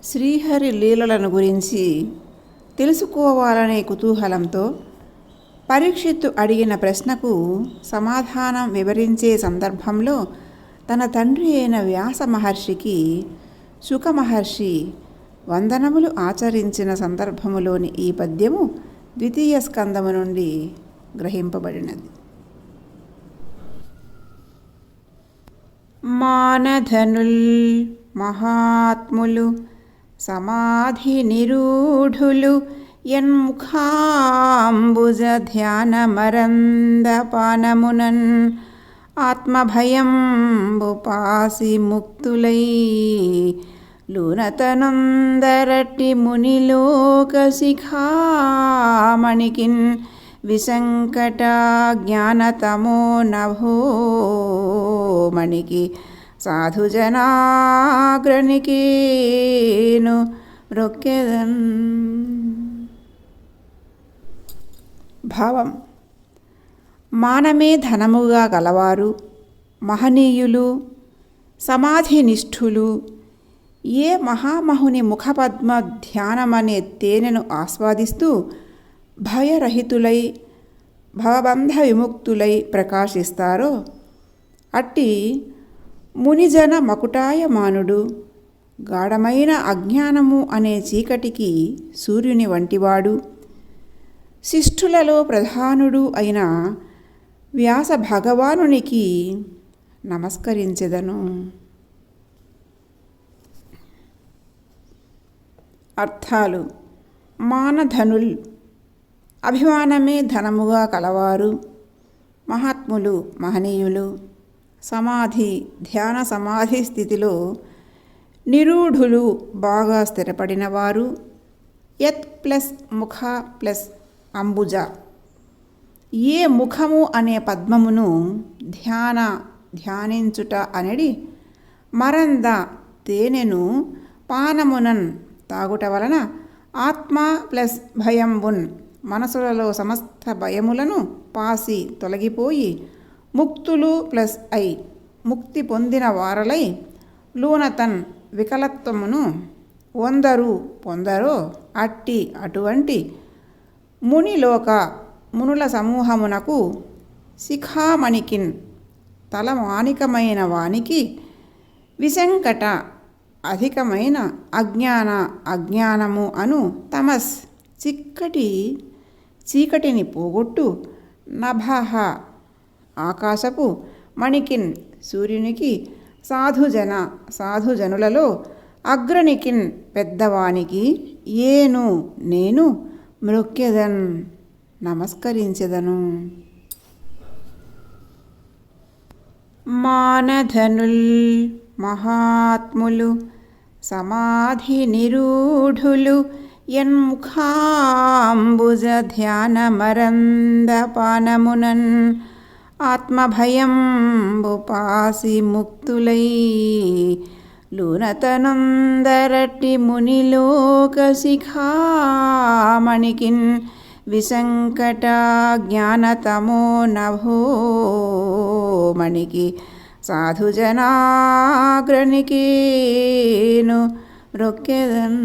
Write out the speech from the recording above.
శ్రీహరి లీలలను గురించి తెలుసుకోవాలనే కుతూహలంతో పరీక్షిత్తు అడిగిన ప్రశ్నకు సమాధానం వివరించే సందర్భంలో తన తండ్రి అయిన వ్యాస మహర్షికి శుక మహర్షి వందనములు ఆచరించిన సందర్భములోని ఈ పద్యము ద్వితీయ స్కందము నుండి గ్రహింపబడినది. మానధనుల్ మహాత్ములు సమాధి నిరూఢులు యన్ముఖాంబుజ ధ్యానమరందపానమునన్ ఆత్మభయంబుపాసి ముక్తులై లూనతనొందరటి మునిలోక శిఖామణికిన్ విసంకట జ్ఞానతమో నభోమణికి సాధుజనాగ్రనికేను రొక్కెదన్. భావం: మానమే ధనముగా గలవారు, మహనీయులు, సమాధినిష్ఠులు ఏ మహామహుని ముఖపద్మ ధ్యానమనే తేనెను ఆస్వాదిస్తూ భయరహితులై భవబంధ విముక్తులై ప్రకాశిస్తారో అట్టి మునిజన మకుటాయమానుడు గాఢమైన అజ్ఞానము అనే చీకటికి సూర్యుని వంటివాడు, శిష్ఠులలో ప్రధానుడు అయిన వ్యాస భగవానునికి నమస్కరించెదను. అర్థాలు: మానధనుల్ అభిమానమే ధనముగా కలవారు, మహాత్ములు మహనీయులు, సమాధి ధ్యాన సమాధి స్థితిలో నిరూఢులు బాగా స్థిరపడినవారు, యత్ ప్లస్ ముఖ ప్లస్ అంబుజ ఏ ముఖము అనే పద్మమును ధ్యానించుట అనడి మరంద తేనెను పానమునన్ తాగుట వలన ఆత్మ ప్లస్ భయంబున్ మనసులలో సమస్త భయములను పాసి తొలగిపోయి ముక్తులు ప్లస్ ఐ ముక్తి పొందిన వారలై లూనతన్ వికలత్వమును పొందరో అట్టి అటువంటి మునిలోక మునుల సమూహమునకు శిఖామణికిన్ తలమానికమైన వానికి విశంకట అధికమైన అజ్ఞానము అను తమస్ చీకటిని పోగొట్టు నభః ఆకాశపు మణికిన్ సూర్యునికి సాధుజనులలో అగ్రనికిన్ పెద్దవానికి నేను మ్రొక్కెదన్ నమస్కరించెదను. మానధనుల్ మహాత్ములు సమాధి నిరూఢులు యన్ముఖాంబుజ ధ్యానమరందపానమునన్ ఆత్మభయంబుపాసి ముక్తులై లూనతనొందరటి మునిలోక శిఖామణికిన్ విసంకట జ్ఞానతమో నభోమణికి సాధుజనాగ్రనికేను రొక్కెదన్.